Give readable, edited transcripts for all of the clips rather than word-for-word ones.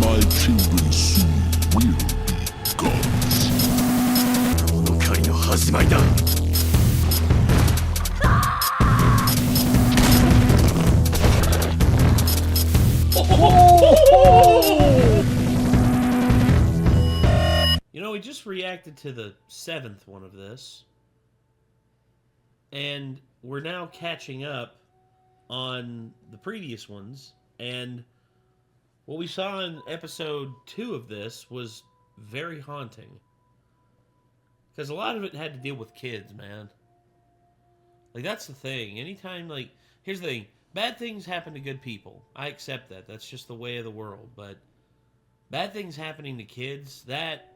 My children soon will be gods. この狩りの始まりだ。You know, we just reacted to the 7th one of this, and we're now catching up on the previous ones, and what we saw in episode 2 of this was very haunting. Because a lot of it had to deal with kids, man. Like, that's the thing. Anytime, like, here's the thing. Bad things happen to good people. I accept that. That's just the way of the world. But bad things happening to kids, that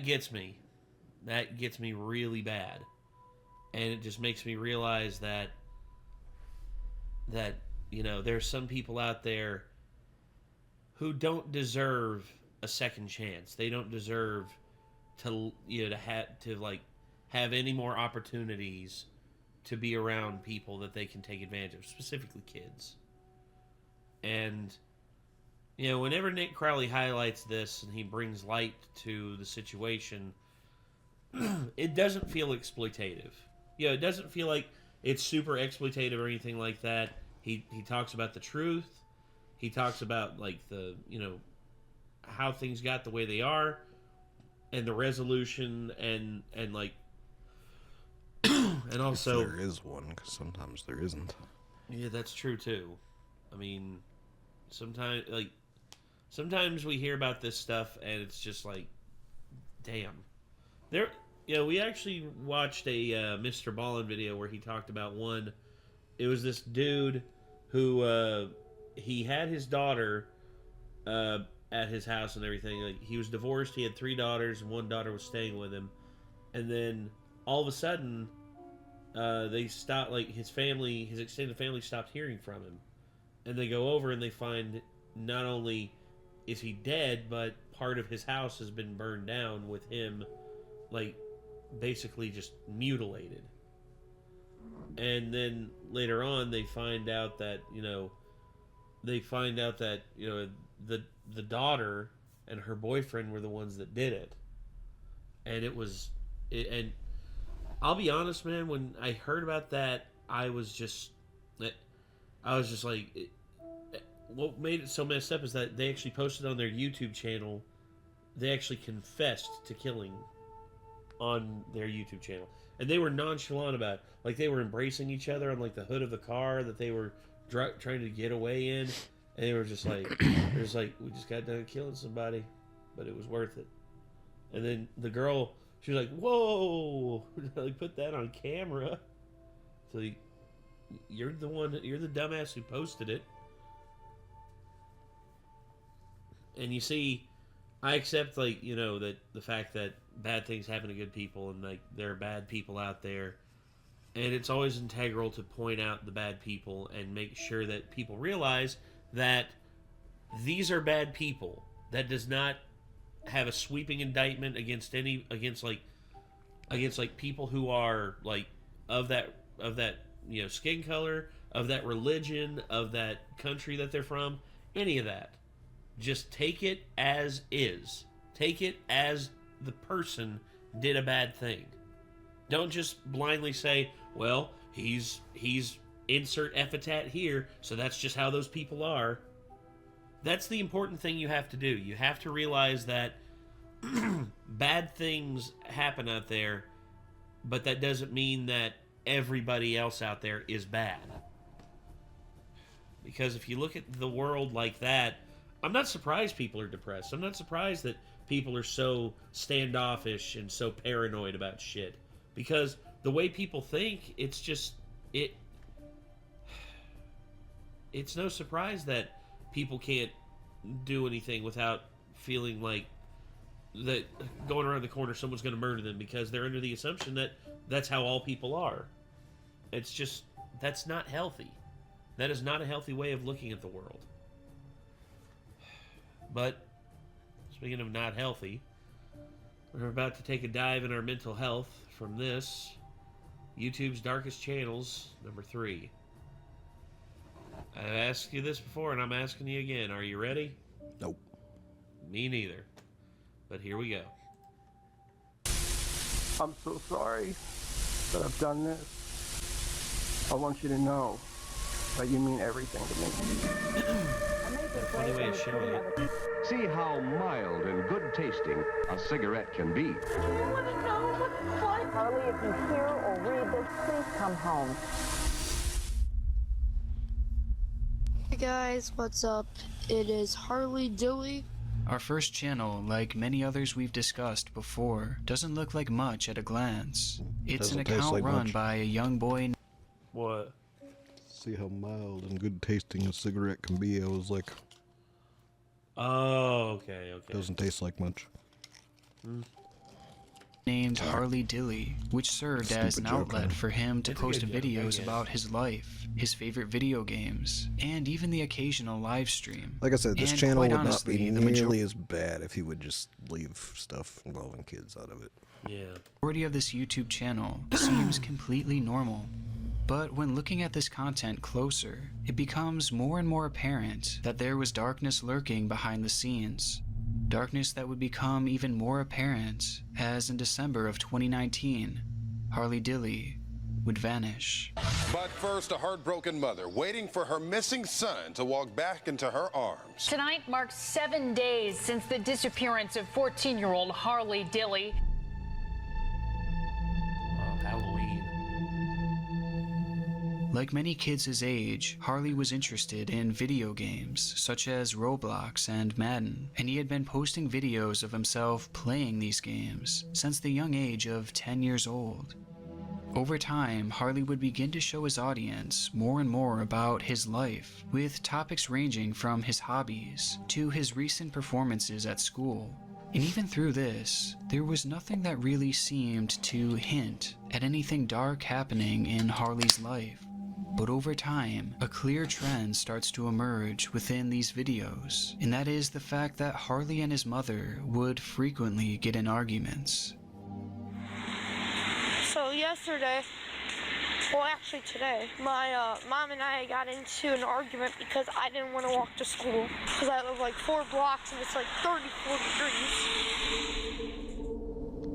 gets me. That gets me really bad. And it just makes me realize that, you know, there's some people out there who don't deserve a second chance. They don't deserve to, you know, have any more opportunities to be around people that they can take advantage of, specifically kids. And, you know, whenever Nick Crowley highlights this and he brings light to the situation, it doesn't feel exploitative. You know, it doesn't feel like it's super exploitative or anything like that. He talks about the truth. He talks about, like, the, you know, how things got the way they are and the resolution and like, and also... If there is one, because sometimes there isn't. Yeah, that's true, too. I mean, sometimes we hear about this stuff, and it's just like, damn. You know, we actually watched a Mr. Ballin video where he talked about one. It was this dude who, he had his daughter at his house and everything. Like, he was divorced, he had 3 daughters, and 1 daughter was staying with him. And then, all of a sudden, they stopped, like, his extended family stopped hearing from him. And they go over and they find not only is he dead, but part of his house has been burned down with him, like, basically just mutilated. And then later on they find out that, you know, the daughter and her boyfriend were the ones that did it. And and I'll be honest, man, when I heard about that, I was just like, what made it so messed up is that they actually posted on their YouTube channel, they actually confessed to killing on their YouTube channel. And they were nonchalant about it. Like, they were embracing each other on, like, the hood of the car that they were trying to get away in. And they were just like, we just got done killing somebody, but it was worth it. And then the girl, she was like, whoa, like, put that on camera. So you're the dumbass who posted it. And you see, I accept, like, you know, that the fact that bad things happen to good people and, like, there are bad people out there. And it's always integral to point out the bad people and make sure that people realize that these are bad people. That does not have a sweeping indictment against people who are, like, of that you know, skin color, of that religion, of that country that they're from, any of that. Just take it as is. Take it as the person did a bad thing. Don't just blindly say, well, he's insert epithet here, so that's just how those people are. That's the important thing you have to do. You have to realize that bad things happen out there, but that doesn't mean that everybody else out there is bad. Because if you look at the world like that, I'm not surprised people are depressed. I'm not surprised that people are so standoffish and so paranoid about shit. Because the way people think, it's no surprise that people can't do anything without feeling like that going around the corner someone's going to murder them, because they're under the assumption that that's how all people are. It's just, that's not healthy. That is not a healthy way of looking at the world. But, speaking of not healthy, we're about to take a dive in our mental health from this, YouTube's Darkest Channels, number 3. I've asked you this before, and I'm asking you again. Are you ready? Nope. Me neither. But here we go. I'm so sorry that I've done this. I want you to know that you mean everything to me. Got a funny way of showing it. See how mild and good tasting a cigarette can be. You want to know what it's like? Harley, if you hear or read this, please come home. Hey guys, what's up? It is Harley Dilly. Our first channel, like many others we've discussed before, doesn't look like much at a glance. It's an Doesn't taste account like run much. by a young boy. What? See how mild and good tasting a cigarette can be. I was like, Oh, okay. doesn't taste like much. Named Harley Dilly, which served as an Stupid joke, outlet huh? for him to It's a post good joke, I videos guess. about his life, his favorite video games, and even the occasional live stream. Like I said, this And channel quite would honestly, not be the nearly as bad if he would just leave stuff involving kids out of it. Yeah. Majority of this YouTube channel seems completely normal. But when looking at this content closer, it becomes more and more apparent that there was darkness lurking behind the scenes. Darkness that would become even more apparent as in December of 2019, Harley Dilly would vanish. But first, a heartbroken mother waiting for her missing son to walk back into her arms. Tonight marks 7 days since the disappearance of 14-year-old Harley Dilly. Oh, Halloween. Like many kids his age, Harley was interested in video games such as Roblox and Madden, and he had been posting videos of himself playing these games since the young age of 10 years old. Over time, Harley would begin to show his audience more and more about his life, with topics ranging from his hobbies to his recent performances at school. And even through this, there was nothing that really seemed to hint at anything dark happening in Harley's life. But over time, a clear trend starts to emerge within these videos, and that is the fact that Harley and his mother would frequently get in arguments. So yesterday, well actually today, my mom and I got into an argument because I didn't want to walk to school. Because I live like 4 blocks and it's like 34 degrees.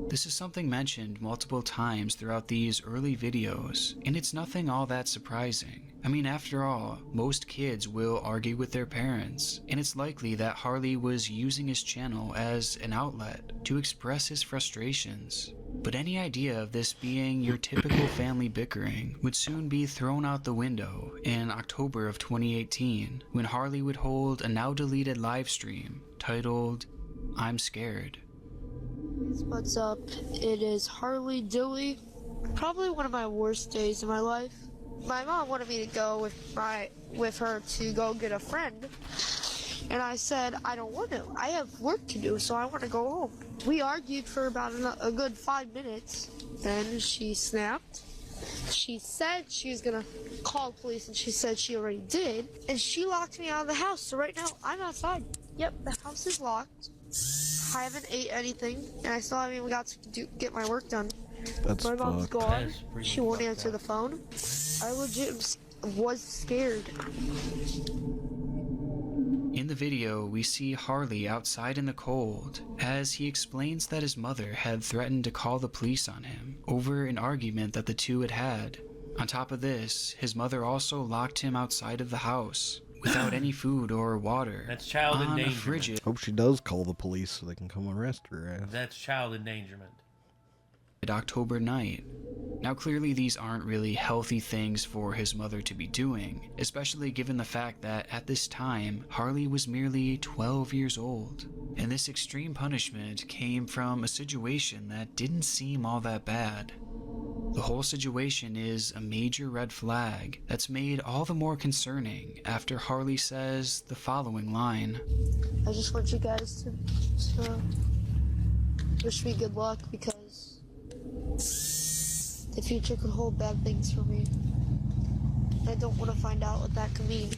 This is something mentioned multiple times throughout these early videos, and it's nothing all that surprising. I mean, after all, most kids will argue with their parents, and it's likely that Harley was using his channel as an outlet to express his frustrations. But any idea of this being your typical family bickering would soon be thrown out the window in October of 2018, when Harley would hold a now-deleted live stream titled, "I'm Scared." What's up? It is Harley Dilly. Probably one of my worst days of my life. My mom wanted me to go with her to go get a friend. And I said, I don't want to. I have work to do, so I want to go home. We argued for about a good 5 minutes. Then she snapped. She said she was going to call police, and she said she already did. And she locked me out of the house, so right now I'm outside. Yep, the house is locked. I haven't ate anything, and I still haven't even got to get my work done. That's My mom's fucked. gone. That's pretty She won't fucked answer up. the phone. I legit was scared. In the video, we see Harley outside in the cold as he explains that his mother had threatened to call the police on him over an argument that the two had had. On top of this, his mother also locked him outside of the house without any food or water That's child on a endangerment. frigid Hope she does call the police so they can come arrest her ass. That's child endangerment. October night. Now clearly these aren't really healthy things for his mother to be doing, especially given the fact that at this time, Harley was merely 12 years old. And this extreme punishment came from a situation that didn't seem all that bad. The whole situation is a major red flag that's made all the more concerning after Harley says the following line. I just want you guys to wish me good luck because the future could hold bad things for me. I don't want to find out what that could mean.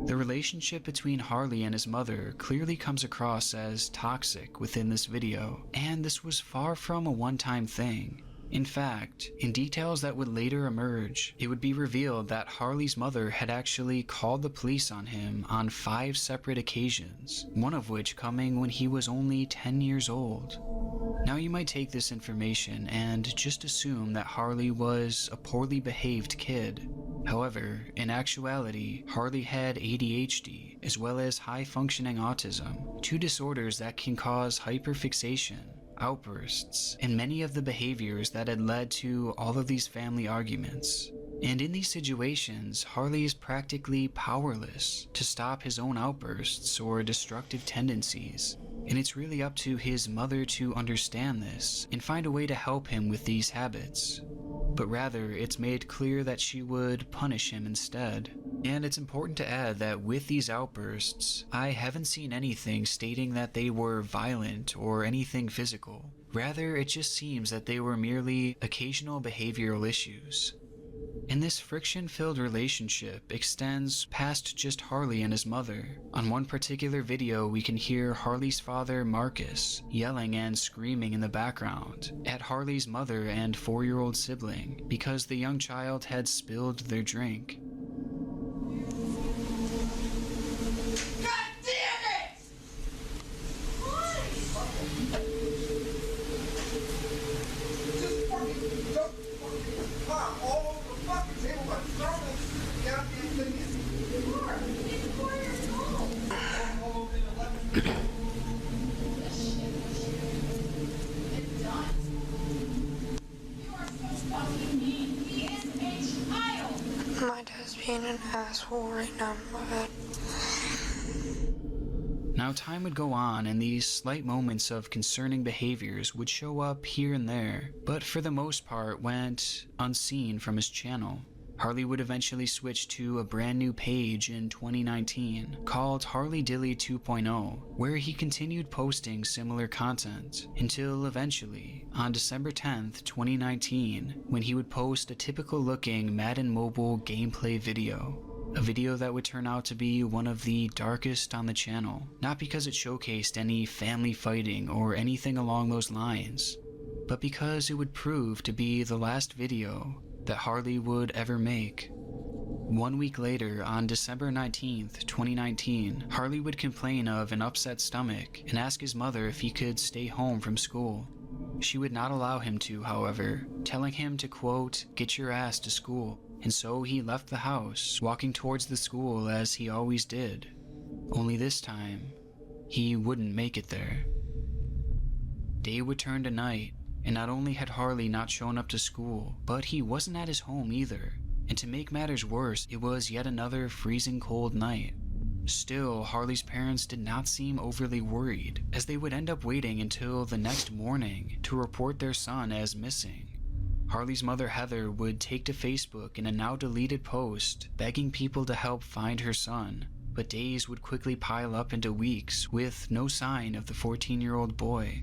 The relationship between Harley and his mother clearly comes across as toxic within this video, and this was far from a one-time thing. In fact, in details that would later emerge, it would be revealed that Harley's mother had actually called the police on him on 5 separate occasions, one of which coming when he was only 10 years old. Now you might take this information and just assume that Harley was a poorly behaved kid. However, in actuality, Harley had ADHD as well as high-functioning autism, 2 disorders that can cause hyperfixation, outbursts, and many of the behaviors that had led to all of these family arguments. And in these situations, Harley is practically powerless to stop his own outbursts or destructive tendencies. And it's really up to his mother to understand this and find a way to help him with these habits. But rather, it's made clear that she would punish him instead. And it's important to add that with these outbursts, I haven't seen anything stating that they were violent or anything physical. Rather, it just seems that they were merely occasional behavioral issues. And this friction-filled relationship extends past just Harley and his mother. On one particular video, we can hear Harley's father, Marcus, yelling and screaming in the background at Harley's mother and 4-year-old sibling because the young child had spilled their drink. My dad's being an asshole right now, but... Now time would go on and these slight moments of concerning behaviors would show up here and there, but for the most part went unseen from his channel. Harley would eventually switch to a brand new page in 2019 called Harley Dilly 2.0, where he continued posting similar content until eventually, on December 10th, 2019, when he would post a typical looking Madden Mobile gameplay video. A video that would turn out to be one of the darkest on the channel, not because it showcased any family fighting or anything along those lines, but because it would prove to be the last video that Harley would ever make. 1 week later, on December 19th, 2019, Harley would complain of an upset stomach and ask his mother if he could stay home from school. She would not allow him to, however, telling him to, quote, "get your ass to school." And so he left the house, walking towards the school as he always did. Only this time, he wouldn't make it there. Day would turn to night, and not only had Harley not shown up to school, but he wasn't at his home either. And to make matters worse, it was yet another freezing cold night. Still, Harley's parents did not seem overly worried, as they would end up waiting until the next morning to report their son as missing. Harley's mother, Heather, would take to Facebook in a now deleted post begging people to help find her son, but days would quickly pile up into weeks with no sign of the 14-year-old boy.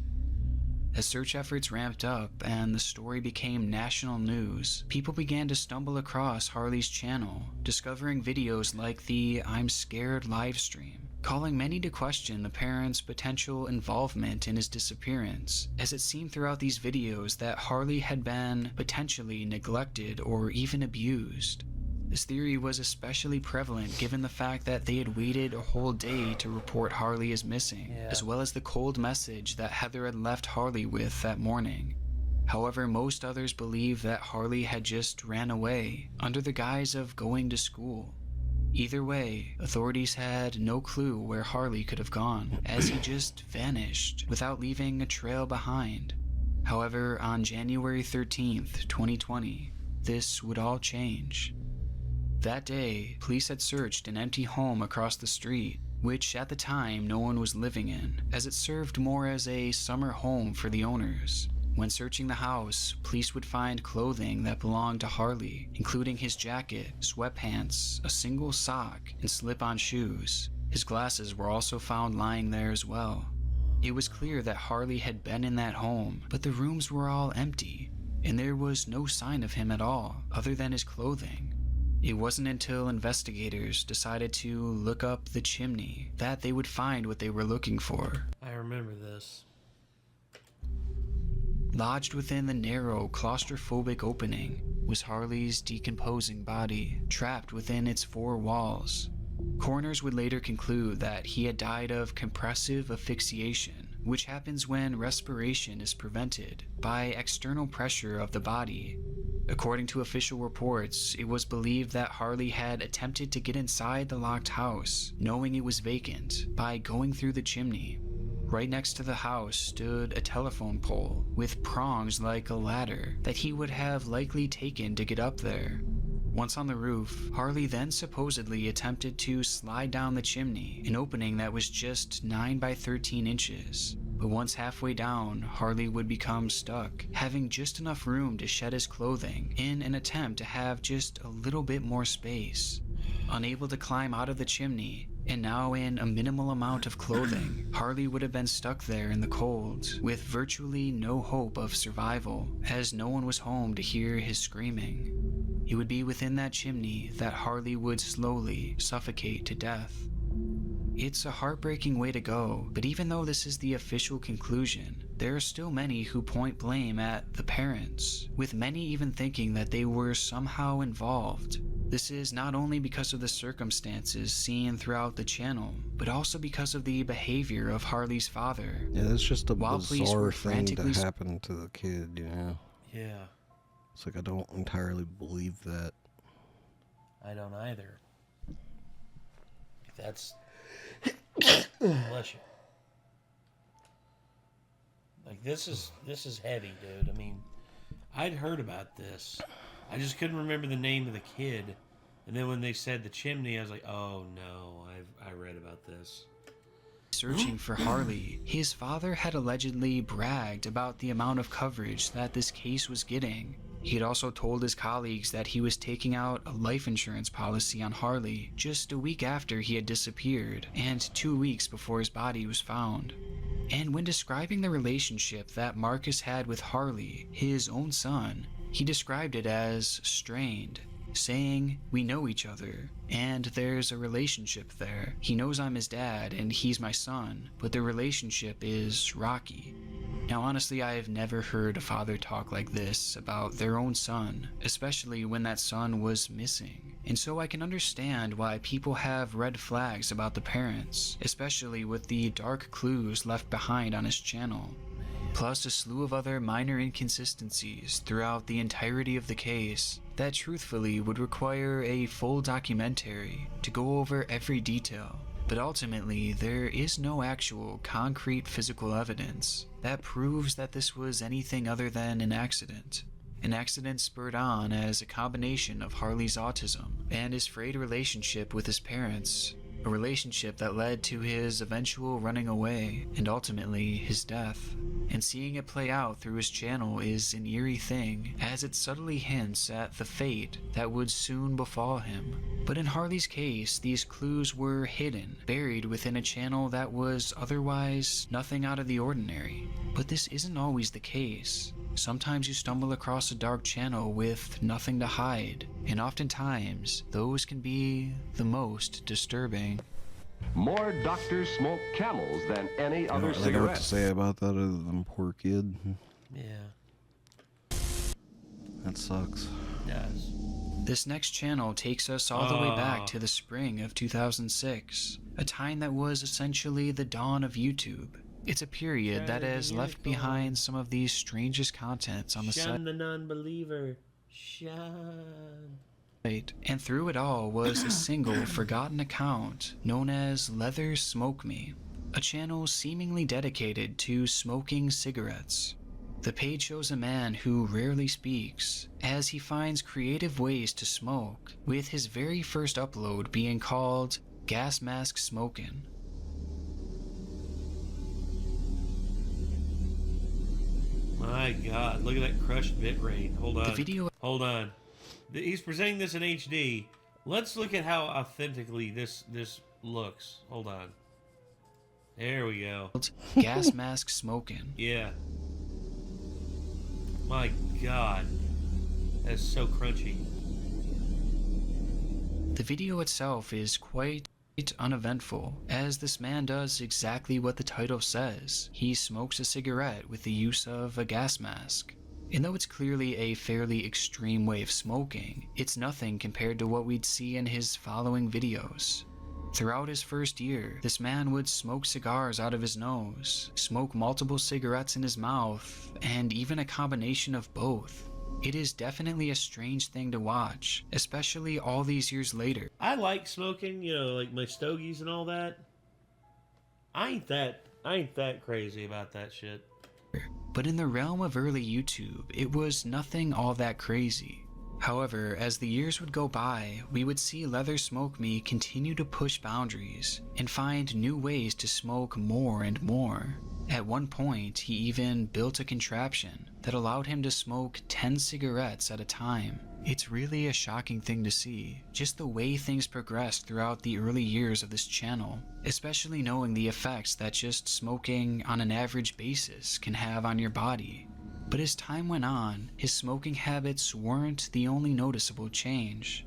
As search efforts ramped up and the story became national news, people began to stumble across Harley's channel, discovering videos like the "I'm Scared" livestream, calling many to question the parents' potential involvement in his disappearance, as it seemed throughout these videos that Harley had been potentially neglected or even abused. This theory was especially prevalent given the fact that they had waited a whole day to report Harley as missing, as well as the cold message that Heather had left Harley with that morning. However, most others believed that Harley had just ran away under the guise of going to school. Either way, authorities had no clue where Harley could have gone, as he just vanished without leaving a trail behind. However, on January 13th, 2020, this would all change. That day, police had searched an empty home across the street, which at the time no one was living in, as it served more as a summer home for the owners. When searching the house, police would find clothing that belonged to Harley, including his jacket, sweatpants, a single sock, and slip-on shoes. His glasses were also found lying there as well. It was clear that Harley had been in that home, but the rooms were all empty, and there was no sign of him at all, other than his clothing. It wasn't until investigators decided to look up the chimney that they would find what they were looking for. I remember this. Lodged within the narrow, claustrophobic opening was Harley's decomposing body, trapped within its four walls. Coroners would later conclude that he had died of compressive asphyxiation, which happens when respiration is prevented by external pressure of the body. According to official reports, it was believed that Harley had attempted to get inside the locked house, knowing it was vacant, by going through the chimney. Right next to the house stood a telephone pole with prongs like a ladder that he would have likely taken to get up there. Once on the roof, Harley then supposedly attempted to slide down the chimney, an opening that was just 9 by 13 inches. But once halfway down, Harley would become stuck, having just enough room to shed his clothing in an attempt to have just a little bit more space. Unable to climb out of the chimney, and now in a minimal amount of clothing, Harley would have been stuck there in the cold, with virtually no hope of survival, as no one was home to hear his screaming. It would be within that chimney that Harley would slowly suffocate to death. It's a heartbreaking way to go, but even though this is the official conclusion, there are still many who point blame at the parents, with many even thinking that they were somehow involved. This is not only because of the circumstances seen throughout the channel, but also because of the behavior of Harley's father. Yeah, that's just a While police bizarre were thing frantically to happen to the kid, you know? Yeah, It's like I don't entirely believe that. I don't either. That's... Bless you. Like, this is heavy, dude. I mean, I'd heard about this. I just couldn't remember the name of the kid. And then when they said the chimney, I was like, oh no, I read about this. Searching for Harley, his father had allegedly bragged about the amount of coverage that this case was getting. He had also told his colleagues that he was taking out a life insurance policy on Harley just a week after he had disappeared, and 2 weeks before his body was found. And when describing the relationship that Marcus had with Harley, his own son, he described it as strained, saying, "We know each other, and there's a relationship there. He knows I'm his dad, and he's my son, but the relationship is rocky." Now honestly, I have never heard a father talk like this about their own son, especially when that son was missing. And so I can understand why people have red flags about the parents, especially with the dark clues left behind on his channel. Plus a slew of other minor inconsistencies throughout the entirety of the case that truthfully would require a full documentary to go over every detail. But ultimately, there is no actual concrete physical evidence that proves that this was anything other than an accident. An accident spurred on as a combination of Harley's autism and his frayed relationship with his parents, a relationship that led to his eventual running away and ultimately his death. And seeing it play out through his channel is an eerie thing, as it subtly hints at the fate that would soon befall him. But in Harley's case, these clues were hidden, buried within a channel that was otherwise nothing out of the ordinary. But this isn't always the case. Sometimes you stumble across a dark channel with nothing to hide, and oftentimes those can be the most disturbing. More doctors smoke Camels than any other I don't know what to cigarette. say about that other than poor kid. Yeah. That sucks. It does. This next channel takes us all the way back to the spring of 2006, a time that was essentially the dawn of YouTube. It's a period that has left behind some of the strangest contents on the site. Shun the non-believer. Shun. And through it all was a single forgotten account known as Leather Smoke Me, a channel seemingly dedicated to smoking cigarettes. The page shows a man who rarely speaks, as he finds creative ways to smoke, with his very first upload being called Gas Mask Smokin'. My God, look at that crushed bitrate. Hold on. The video. Hold on. He's presenting this in HD. Let's look at how authentically this looks. Hold on. There we go. Gas Mask Smokin'. Yeah. My God. That's so crunchy. The video itself is quite uneventful, as this man does exactly what the title says. He smokes a cigarette with the use of a gas mask. And though it's clearly a fairly extreme way of smoking, it's nothing compared to what we'd see in his following videos. Throughout his first year, this man would smoke cigars out of his nose, smoke multiple cigarettes in his mouth, and even a combination of both. It is definitely a strange thing to watch, especially all these years later. I like smoking, you know, like my stogies and all that. I ain't that crazy about that shit. But in the realm of early YouTube, it was nothing all that crazy. However, as the years would go by, we would see Leather Smoke Me continue to push boundaries and find new ways to smoke more and more. At one point, he even built a contraption that allowed him to smoke 10 cigarettes at a time. It's really a shocking thing to see, just the way things progressed throughout the early years of this channel, especially knowing the effects that just smoking on an average basis can have on your body. But as time went on, his smoking habits weren't the only noticeable change.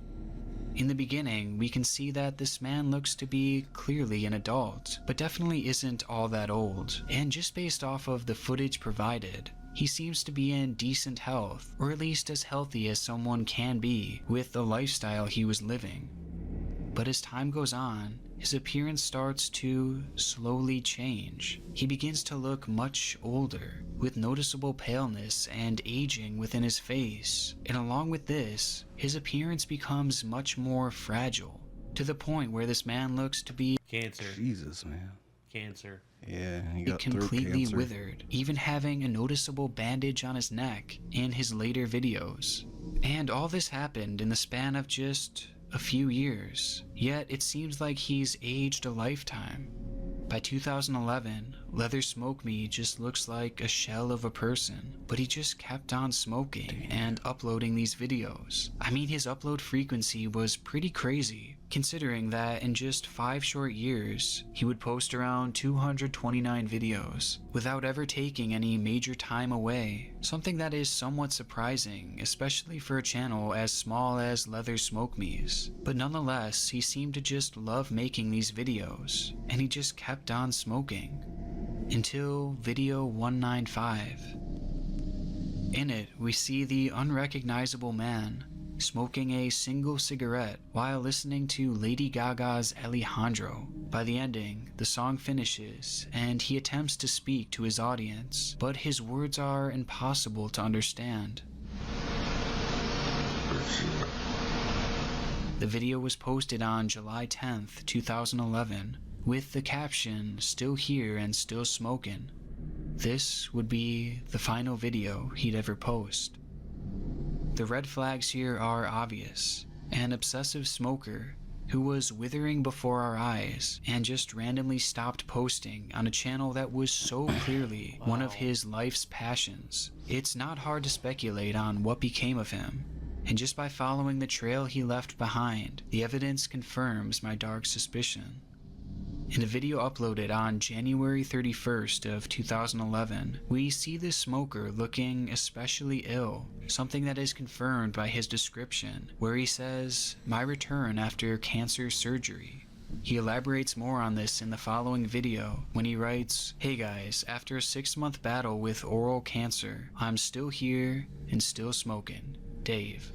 In the beginning, we can see that this man looks to be clearly an adult, but definitely isn't all that old, and just based off of the footage provided, he seems to be in decent health, or at least as healthy as someone can be with the lifestyle he was living. But as time goes on, his appearance starts to slowly change. He begins to look much older, with noticeable paleness and aging within his face, and along with this, his appearance becomes much more fragile, to the point where this man looks to be Cancer. Jesus, man. Cancer. Yeah, he got completely cancer. withered, even having a noticeable bandage on his neck in his later videos. And all this happened in the span of just a few years, yet it seems like he's aged a lifetime. By 2011, Leather Smoke Me just looks like a shell of a person, but he just kept on smoking and uploading these videos. I mean, his upload frequency was pretty crazy, considering that in just 5 short years, he would post around 229 videos, without ever taking any major time away, something that is somewhat surprising, especially for a channel as small as Leather Smoke Me's. But nonetheless, he seemed to just love making these videos, and he just kept on smoking. Until video 195. In it, we see the unrecognizable man smoking a single cigarette while listening to Lady Gaga's Alejandro. By the ending, the song finishes, and he attempts to speak to his audience, but his words are impossible to understand. The video was posted on July 10th, 2011, with the caption, "Still here and still smoking." This would be the final video he'd ever post. The red flags here are obvious. An obsessive smoker who was withering before our eyes and just randomly stopped posting on a channel that was so clearly one of his life's passions. It's not hard to speculate on what became of him, and just by following the trail he left behind, the evidence confirms my dark suspicion. In a video uploaded on January 31st of 2011, we see this smoker looking especially ill, something that is confirmed by his description, where he says, "My return after cancer surgery." He elaborates more on this in the following video when he writes, "Hey guys, after a 6-month battle with oral cancer, I'm still here and still smoking. Dave."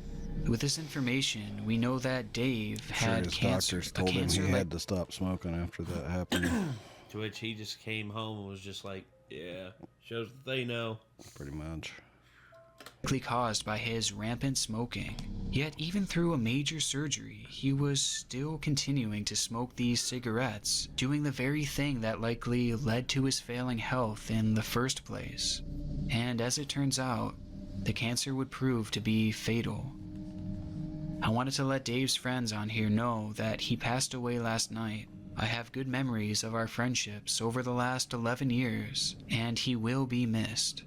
With this information, we know that Dave had his cancer. doctors told him he had to stop smoking after that happened. To which he just came home and was just like, yeah, shows that they know. Pretty much. Likely caused by his rampant smoking. Yet even through a major surgery, he was still continuing to smoke these cigarettes, doing the very thing that likely led to his failing health in the first place. And as it turns out, the cancer would prove to be fatal. I wanted to let Dave's friends on here know that he passed away last night. I have good memories of our friendships over the last 11 years, and he will be missed.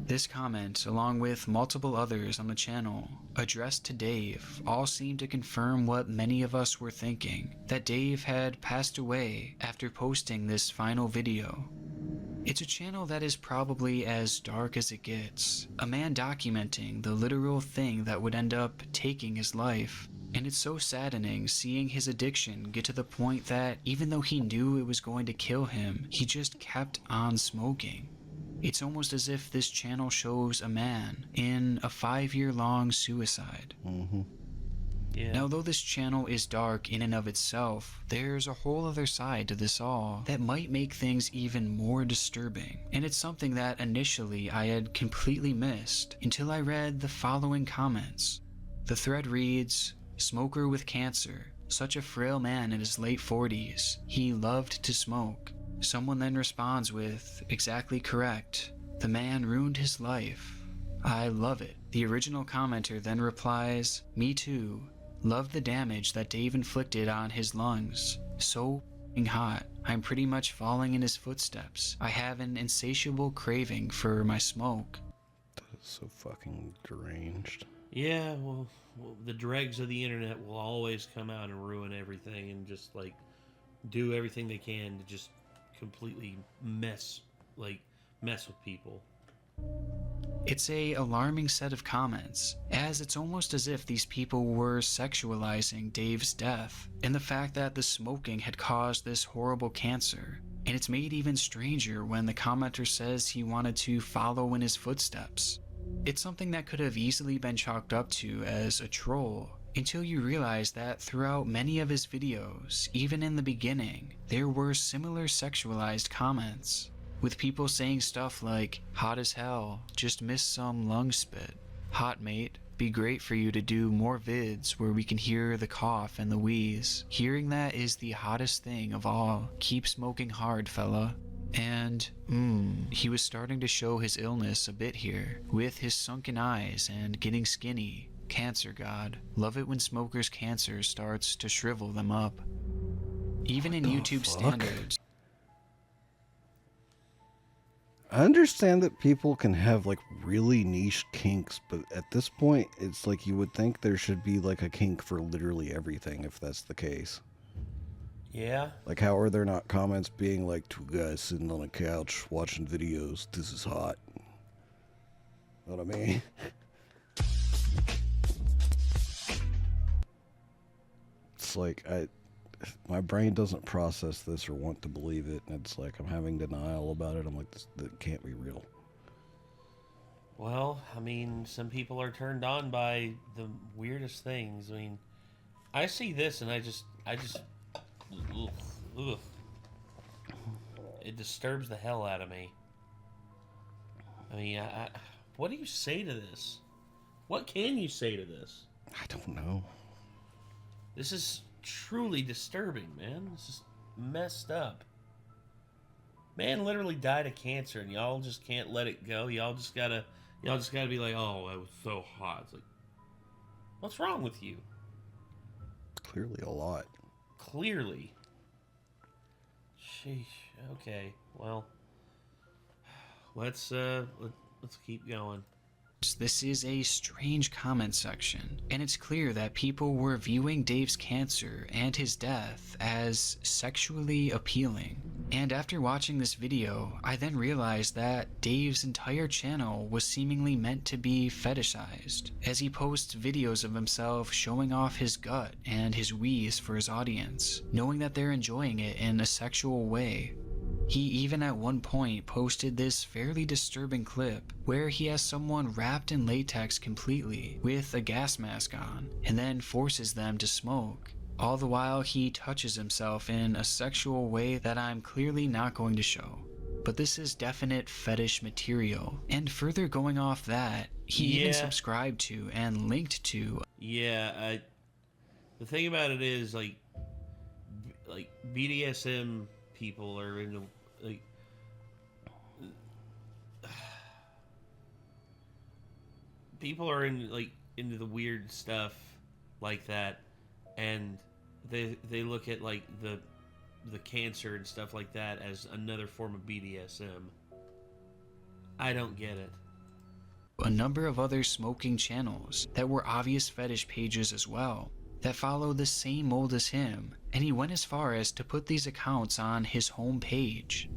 This comment, along with multiple others on the channel, addressed to Dave, all seem to confirm what many of us were thinking, that Dave had passed away after posting this final video. It's a channel that is probably as dark as it gets, a man documenting the literal thing that would end up taking his life. And it's so saddening seeing his addiction get to the point that even though he knew it was going to kill him, he just kept on smoking. It's almost as if this channel shows a man in a 5-year-long suicide. Yeah. Now, though this channel is dark in and of itself, there's a whole other side to this all that might make things even more disturbing. And it's something that initially I had completely missed until I read the following comments. The thread reads, "Smoker with cancer, such a frail man in his late 40s. He loved to smoke." Someone then responds with, "Exactly correct. The man ruined his life. I love it." The original commenter then replies, "Me too. Love the damage that Dave inflicted on his lungs. So f***ing hot. I'm pretty much following in his footsteps. I have an insatiable craving for my smoke." That is so fucking deranged. Yeah, well, the dregs of the internet will always come out and ruin everything and just, like, do everything they can to just completely mess with people. It's a alarming set of comments, as it's almost as if these people were sexualizing Dave's death, and the fact that the smoking had caused this horrible cancer. And it's made even stranger when the commenter says he wanted to follow in his footsteps. It's something that could have easily been chalked up to as a troll, until you realize that throughout many of his videos, even in the beginning, there were similar sexualized comments, with people saying stuff like, "Hot as hell, just missed some lung spit. Hot mate, be great for you to do more vids where we can hear the cough and the wheeze. Hearing that is the hottest thing of all. Keep smoking hard, fella." And, he was starting to show his illness a bit here, with his sunken eyes and getting skinny. Cancer god. Love it when smokers' cancer starts to shrivel them up. Even in YouTube standards. I understand that people can have like really niche kinks, but at this point, it's like you would think there should be like a kink for literally everything if that's the case. Yeah. Like, how are there not comments being like, "Two guys sitting on a couch watching videos, this is hot"? Know what I mean? It's like, my brain doesn't process this or want to believe it, and it's like I'm having denial about it. I'm like, that can't be real. Well, I mean, some people are turned on by the weirdest things. I mean, I see this and I just ugh. It disturbs the hell out of me. I mean, what do you say to this? What can you say to this? I don't know. This is truly disturbing, man. This is messed up. Man literally died of cancer, and y'all just can't let it go. Y'all just gotta be like, "Oh, it was so hot." It's like, what's wrong with you? Clearly a lot. Clearly. Sheesh. Okay. Well, let's keep going. This is a strange comment section, and it's clear that people were viewing Dave's cancer and his death as sexually appealing. And after watching this video, I then realized that Dave's entire channel was seemingly meant to be fetishized, as he posts videos of himself showing off his gut and his wheeze for his audience, knowing that they're enjoying it in a sexual way. He even at one point posted this fairly disturbing clip where he has someone wrapped in latex completely with a gas mask on and then forces them to smoke. All the while he touches himself in a sexual way that I'm clearly not going to show. But this is definite fetish material. And further going off that, he even subscribed to and linked to. Yeah, the thing about it is like BDSM people are into like people are into the weird stuff like that, and they look at like the cancer and stuff like that as another form of BDSM. I don't get it. A number of other smoking channels that were obvious fetish pages as well, that follow the same mold as him, and he went as far as to put these accounts on his home page.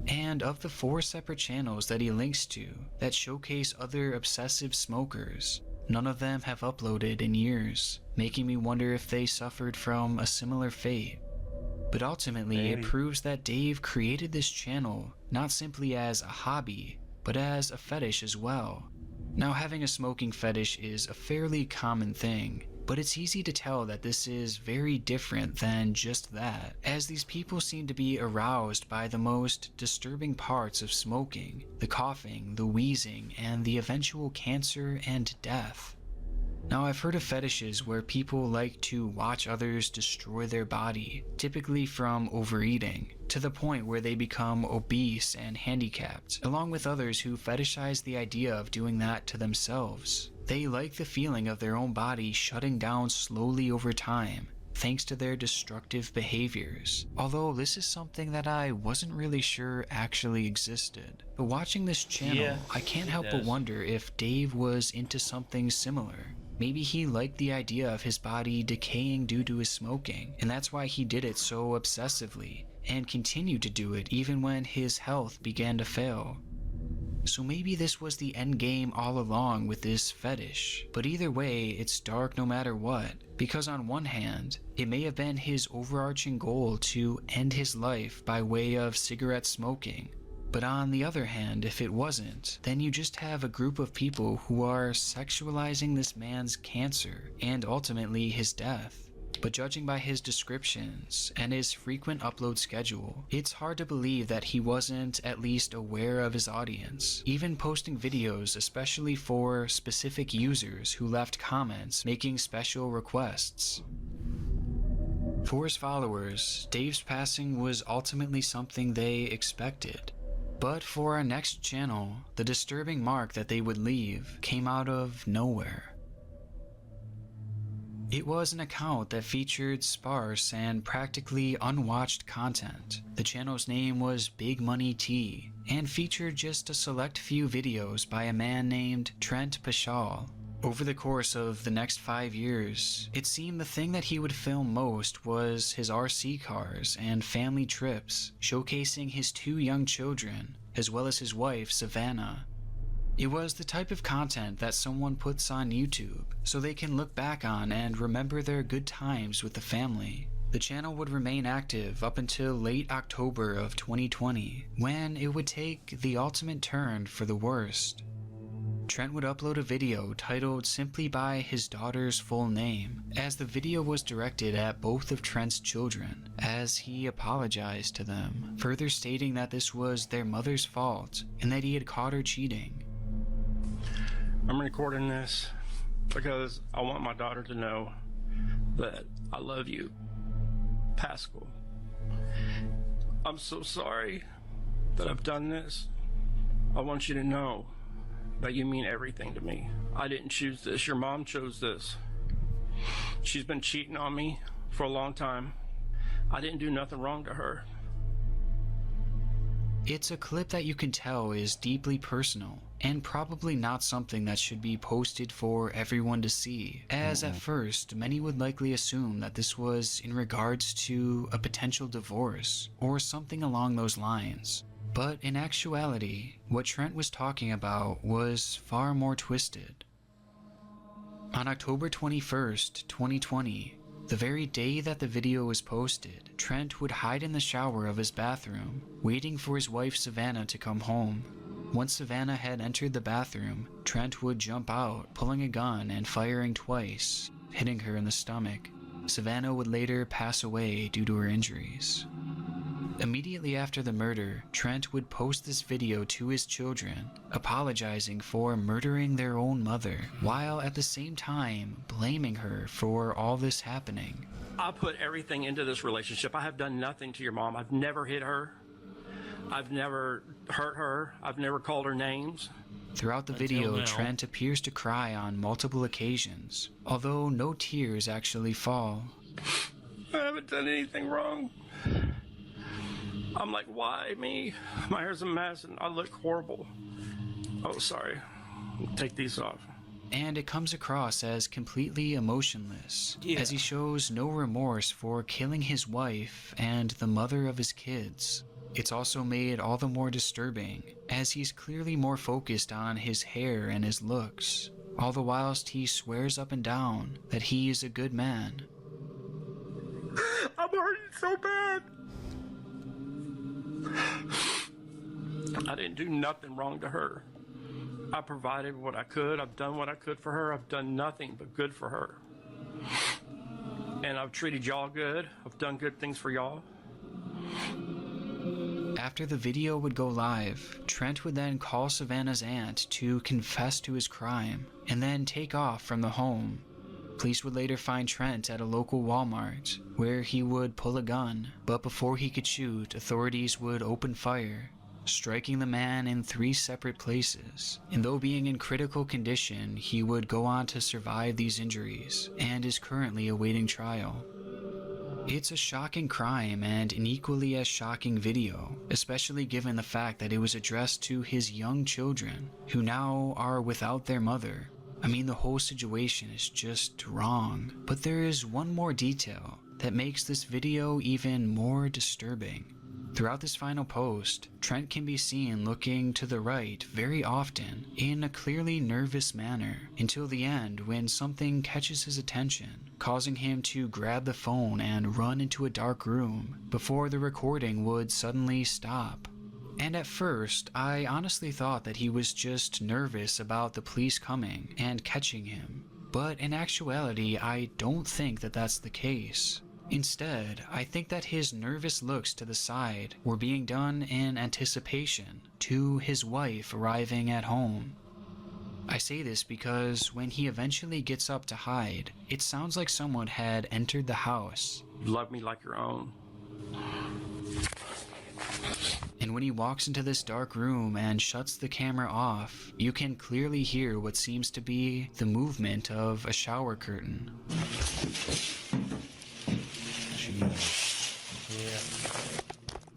And of the 4 separate channels that he links to that showcase other obsessive smokers, None of them have uploaded in years, making me wonder if they suffered from a similar fate. But ultimately, it proves that Dave created this channel not simply as a hobby, but as a fetish as well. Now, having a smoking fetish is a fairly common thing, but it's easy to tell that this is very different than just that, as these people seem to be aroused by the most disturbing parts of smoking: the coughing, the wheezing, and the eventual cancer and death. Now, I've heard of fetishes where people like to watch others destroy their body, typically from overeating, to the point where they become obese and handicapped, along with others who fetishize the idea of doing that to themselves. They like the feeling of their own body shutting down slowly over time, thanks to their destructive behaviors. Although this is something that I wasn't really sure actually existed. But watching this channel, I can't help but wonder if Dave was into something similar. Maybe he liked the idea of his body decaying due to his smoking, and that's why he did it so obsessively, and continued to do it even when his health began to fail. So maybe this was the end game all along with this fetish, but either way, it's dark no matter what, because on one hand, it may have been his overarching goal to end his life by way of cigarette smoking. But on the other hand, if it wasn't, then you just have a group of people who are sexualizing this man's cancer and ultimately his death. But judging by his descriptions and his frequent upload schedule, it's hard to believe that he wasn't at least aware of his audience, even posting videos especially for specific users who left comments making special requests. For his followers, Dave's passing was ultimately something they expected. But for our next channel, the disturbing mark that they would leave came out of nowhere. It was an account that featured sparse and practically unwatched content. The channel's name was Big Money T, and featured just a select few videos by a man named Trent Pashal. Over the course of the next 5 years, it seemed the thing that he would film most was his RC cars and family trips, showcasing his 2 young children, as well as his wife, Savannah. It was the type of content that someone puts on YouTube, so they can look back on and remember their good times with the family. The channel would remain active up until late October of 2020, when it would take the ultimate turn for the worst. Trent would upload a video titled simply by his daughter's full name, as the video was directed at both of Trent's children, as he apologized to them, further stating that this was their mother's fault and that he had caught her cheating. I'm recording this because I want my daughter to know that I love you, Pascal. I'm so sorry that I've done this. I want you to know that you mean everything to me. I didn't choose this. Your mom chose this. She's been cheating on me for a long time. I didn't do nothing wrong to her. It's a clip that you can tell is deeply personal, and probably not something that should be posted for everyone to see, as at first many would likely assume that this was in regards to a potential divorce, or something along those lines. But in actuality, what Trent was talking about was far more twisted. On October 21st, 2020, the very day that the video was posted, Trent would hide in the shower of his bathroom, waiting for his wife Savannah to come home. Once Savannah had entered the bathroom, Trent would jump out, pulling a gun and firing twice, hitting her in the stomach. Savannah would later pass away due to her injuries. Immediately after the murder, Trent would post this video to his children, apologizing for murdering their own mother, while at the same time blaming her for all this happening. I put everything into this relationship. I have done nothing to your mom. I've never hit her. I've never hurt her. I've never called her names. Throughout the video, Trent appears to cry on multiple occasions, although no tears actually fall. I haven't done anything wrong. I'm like, why me? My hair's a mess and I look horrible. Oh, sorry. Take these off. And it comes across as completely emotionless, as he shows no remorse for killing his wife and the mother of his kids. It's also made all the more disturbing, as he's clearly more focused on his hair and his looks. all the whilst he swears up and down that he is a good man. I'm hurting so bad. I didn't do nothing wrong to her. I provided what I could. I've done what I could for her. I've done nothing but good for her. And I've treated y'all good. I've done good things for y'all. After the video would go live, Trent would then call Savannah's aunt to confess to his crime and then take off from the home. Police would later find Trent at a local Walmart where he would pull a gun, but before he could shoot, authorities would open fire, striking the man in 3 separate places. And though being in critical condition, he would go on to survive these injuries and is currently awaiting trial. It's a shocking crime and an equally as shocking video, especially given the fact that it was addressed to his young children, who now are without their mother. I mean, the whole situation is just wrong. But there is one more detail that makes this video even more disturbing. Throughout this final post, Trent can be seen looking to the right very often in a clearly nervous manner until the end when something catches his attention, causing him to grab the phone and run into a dark room before the recording would suddenly stop. And at first, I honestly thought that he was just nervous about the police coming and catching him. But in actuality, I don't think that that's the case. Instead, I think that his nervous looks to the side were being done in anticipation to his wife arriving at home. I say this because when he eventually gets up to hide, it sounds like someone had entered the house. You love me like your own. And when he walks into this dark room and shuts the camera off, you can clearly hear what seems to be the movement of a shower curtain.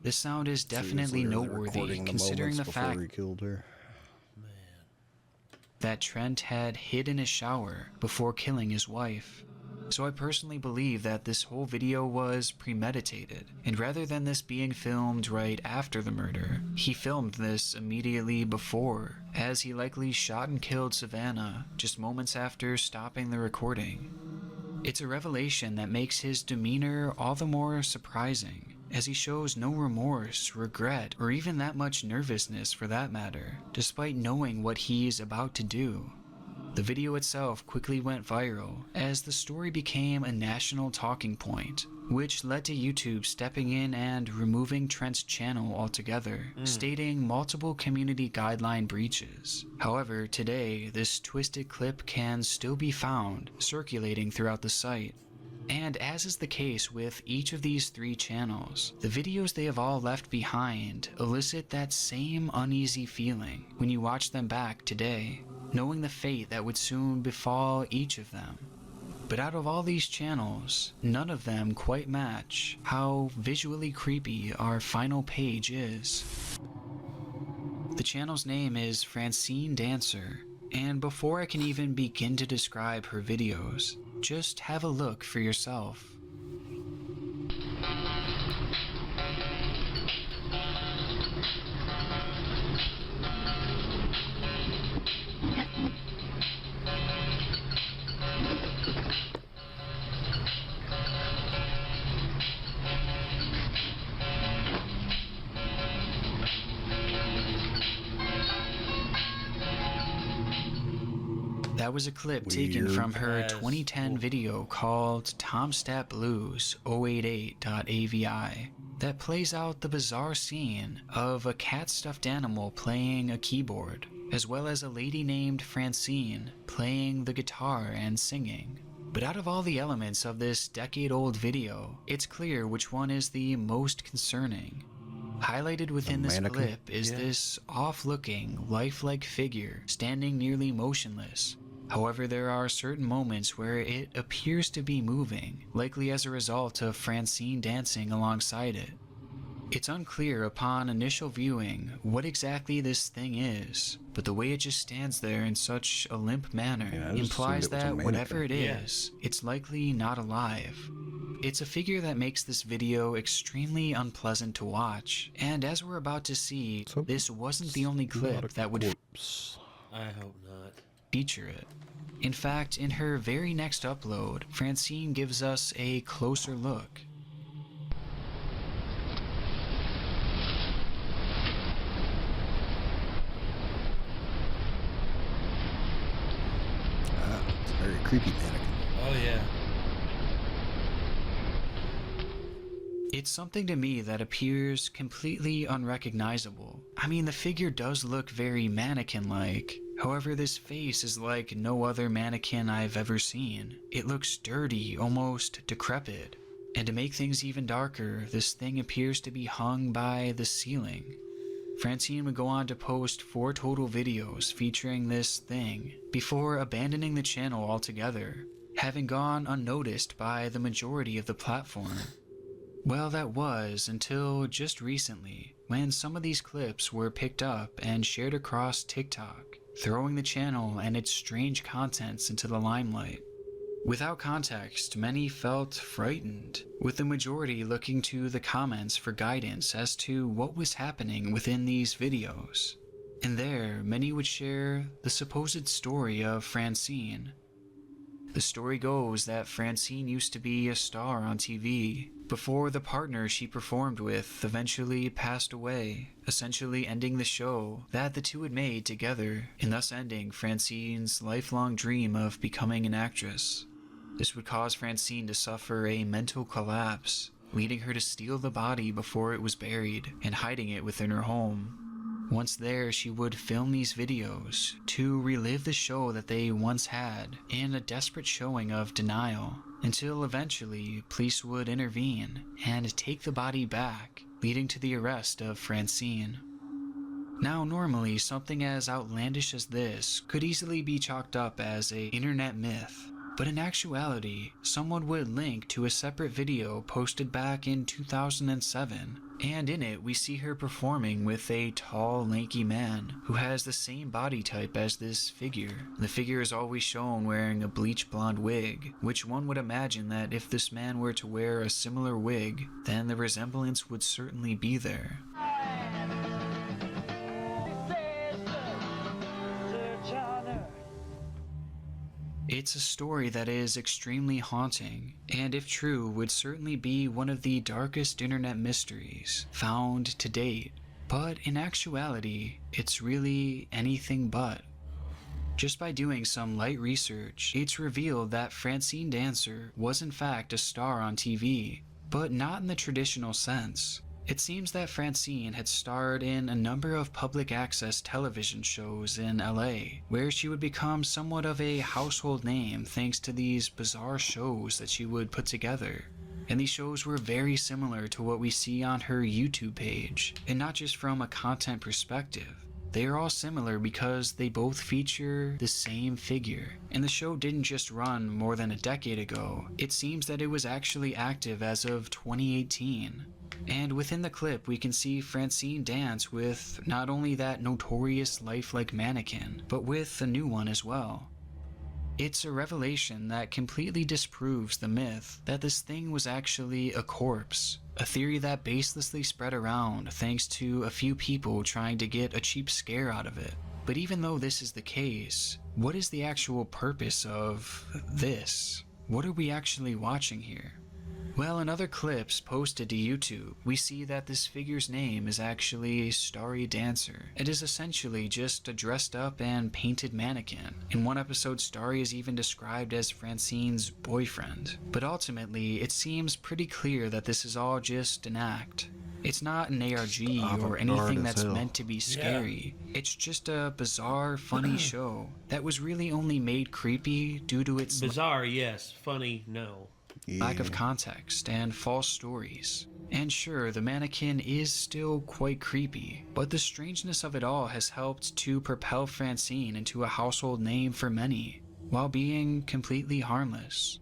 This sound is definitely noteworthy considering the fact he killed her. That Trent had hid in his shower before killing his wife. So I personally believe that this whole video was premeditated, and rather than this being filmed right after the murder, he filmed this immediately before, as he likely shot and killed Savannah just moments after stopping the recording. It's a revelation that makes his demeanor all the more surprising, as he shows no remorse, regret, or even that much nervousness for that matter, despite knowing what he's about to do. The video itself quickly went viral, as the story became a national talking point, which led to YouTube stepping in and removing Trent's channel altogether, stating multiple community guideline breaches. However, today, this twisted clip can still be found circulating throughout the site. And as is the case with each of these 3 channels, the videos they have all left behind elicit that same uneasy feeling when you watch them back today, knowing the fate that would soon befall each of them. But out of all these channels, none of them quite match how visually creepy our final page is. The channel's name is Francine Dancer, and before I can even begin to describe her videos, just have a look for yourself. That was a clip taken from her 2010 video called Tomstat Blues 088.avi that plays out the bizarre scene of a cat stuffed animal playing a keyboard, as well as a lady named Francine playing the guitar and singing. But out of all the elements of this decade-old video, it's clear which one is the most concerning. Highlighted within this clip is this off-looking, lifelike figure standing nearly motionless. However, there are certain moments where it appears to be moving, likely as a result of Francine dancing alongside it. It's unclear upon initial viewing what exactly this thing is, but the way it just stands there in such a limp manner implies that whatever it is, it's likely not alive. It's a figure that makes this video extremely unpleasant to watch, and as we're about to see, this wasn't the only clip that would I hope not. feature it. In fact, in her very next upload, Francine gives us a closer look. It's a very creepy mannequin. Oh, yeah. It's something to me that appears completely unrecognizable. I mean, the figure does look very mannequin-like. However, this face is like no other mannequin I've ever seen. It looks dirty, almost decrepit. And to make things even darker, this thing appears to be hung by the ceiling. Francine would go on to post 4 total videos featuring this thing before abandoning the channel altogether, having gone unnoticed by the majority of the platform. Well, that was until just recently, when some of these clips were picked up and shared across TikTok, throwing the channel and its strange contents into the limelight. Without context, many felt frightened, with the majority looking to the comments for guidance as to what was happening within these videos. And there, many would share the supposed story of Francine. The story goes that Francine used to be a star on TV before the partner she performed with eventually passed away, essentially ending the show that the two had made together, and thus ending Francine's lifelong dream of becoming an actress. This would cause Francine to suffer a mental collapse, leading her to steal the body before it was buried and hiding it within her home. Once there, she would film these videos to relive the show that they once had in a desperate showing of denial, until eventually police would intervene and take the body back, leading to the arrest of Francine. Now, normally, something as outlandish as this could easily be chalked up as an internet myth, but in actuality, someone would link to a separate video posted back in 2007, and in it we see her performing with a tall, lanky man who has the same body type as this figure. The figure is always shown wearing a bleach blonde wig, which one would imagine that if this man were to wear a similar wig, then the resemblance would certainly be there. It's a story that is extremely haunting, and if true, would certainly be one of the darkest internet mysteries found to date. But in actuality, it's really anything but. Just by doing some light research, it's revealed that Francine Dancer was in fact a star on TV, but not in the traditional sense. It seems that Francine had starred in a number of public access television shows in LA, where she would become somewhat of a household name thanks to these bizarre shows that she would put together. And these shows were very similar to what we see on her YouTube page, and not just from a content perspective. They are all similar because they both feature the same figure. And the show didn't just run more than a decade ago. It seems that it was actually active as of 2018. And within the clip, we can see Francine dance with not only that notorious lifelike mannequin, but with a new one as well. It's a revelation that completely disproves the myth that this thing was actually a corpse, a theory that baselessly spread around thanks to a few people trying to get a cheap scare out of it. But even though this is the case, what is the actual purpose of this? What are we actually watching here? Well, in other clips posted to YouTube, we see that this figure's name is actually Starry Dancer. It is essentially just a dressed up and painted mannequin. In one episode, Starry is even described as Francine's boyfriend. But ultimately, it seems pretty clear that this is all just an act. It's not an ARG or anything that's meant to be scary. Yeah. It's just a bizarre, funny show that was really only made creepy due to its... Bizarre, yes. Funny, no. Lack of context and false stories. And sure, the mannequin is still quite creepy, but the strangeness of it all has helped to propel Francine into a household name for many, while being completely harmless.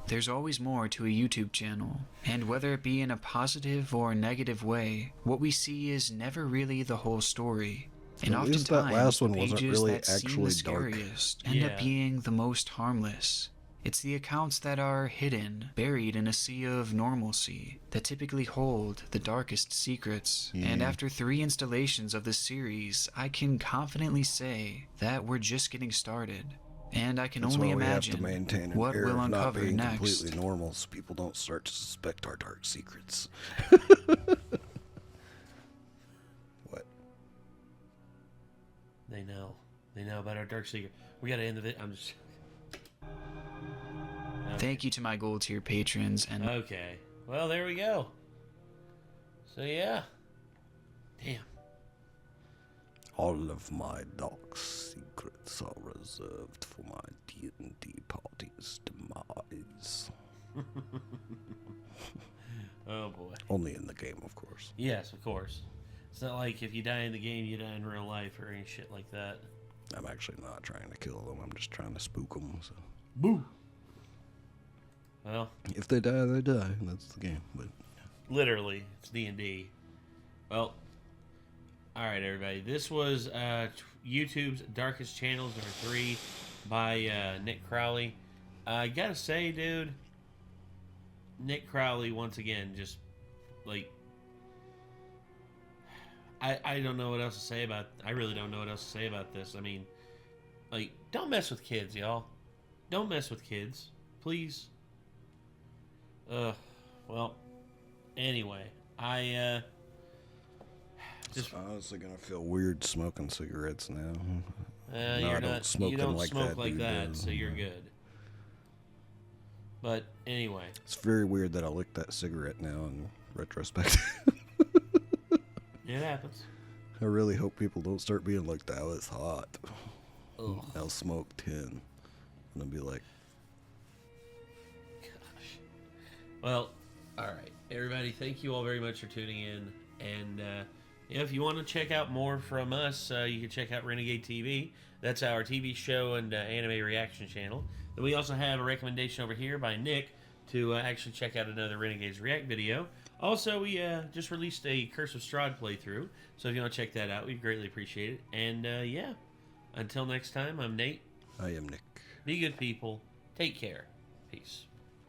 There's always more to a YouTube channel, and whether it be in a positive or negative way, what we see is never really the whole story. And oftentimes, that last one the wasn't pages really that seem actually the scariest end up being the most harmless. It's the accounts that are hidden, buried in a sea of normalcy, that typically hold the darkest secrets. And after 3 installations of this series, I can confidently say that we're just getting started. And I can That's only why we have to imagine maintain an what air we'll of not uncover being next. completely normal, so people don't start to suspect our dark secrets. What? They know. They know about our dark secret. We gotta end the video. I'm just... Okay. Thank you to my gold tier patrons and... Okay. Well, there we go. So, yeah. Damn. All of my dark secrets are reserved for my D&D party's demise. Oh, boy. Only in the game, of course. Yes, of course. It's not like if you die in the game, you die in real life or any shit like that. I'm actually not trying to kill them. I'm just trying to spook them. So. Boo! Well... If they die, they die. That's the game. But literally, it's D&D. Well... Alright, everybody. This was YouTube's Darkest Channels number 3 by Nick Crowley. I gotta say, dude, Nick Crowley, once again, just, like... I don't know what else to say about... I really don't know what else to say about this. I mean, like, don't mess with kids, y'all. Don't mess with kids. Please. Well, anyway, I, just honestly gonna feel weird smoking cigarettes now. you're not. You don't smoke like that, so you're good. But anyway, it's very weird that I licked that cigarette now in retrospect. It happens. I really hope people don't start being like, that was hot. Ugh. I'll smoke 10. And I'll be like, gosh. Well, alright. Everybody, thank you all very much for tuning in. And, if you want to check out more from us, you can check out Renegade TV. That's our TV show and anime reaction channel. Then we also have a recommendation over here by Nick to actually check out another Renegades React video. Also, we just released a Curse of Strahd playthrough, so if you want to check that out, we'd greatly appreciate it. And, yeah, until next time, I'm Nate. I am Nick. Be good, people. Take care. Peace.